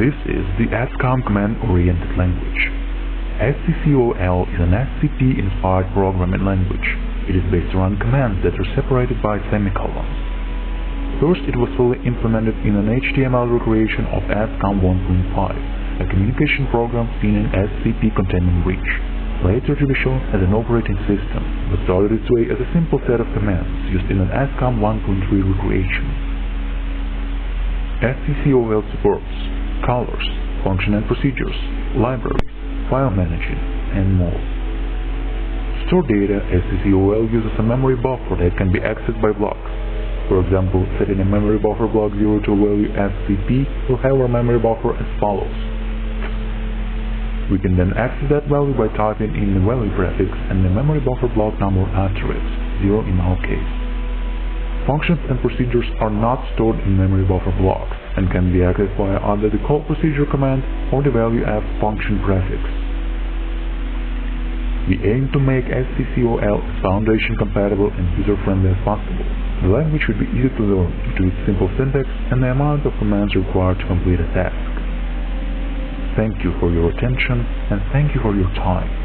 This is the SCOM command-oriented language. SCCOL is an SCP-inspired programming language. It is based around commands that are separated by semicolons. First, it was fully implemented in an HTML recreation of SCOM 1.5, a communication program seen in SCP containing Reach, later to be shown as an operating system, but started its way as a simple set of commands used in an SCOM 1.3 recreation. SCCOL supports colors, function and procedures, libraries, file managing, and more. To store data, SCCOL uses a memory buffer that can be accessed by blocks. For example, setting a memory buffer block 0 to a value SCP will have our memory buffer as follows. We can then access that value by typing in the value prefix and the memory buffer block number asterisk, 0 in our case. Functions and procedures are not stored in memory buffer blocks and can be accessed via either the call procedure command or the value f function prefix. We aim to make SCCOL as Foundation compatible and user-friendly as possible. The language should be easy to learn due to its simple syntax and the amount of commands required to complete a task. Thank you for your attention and thank you for your time.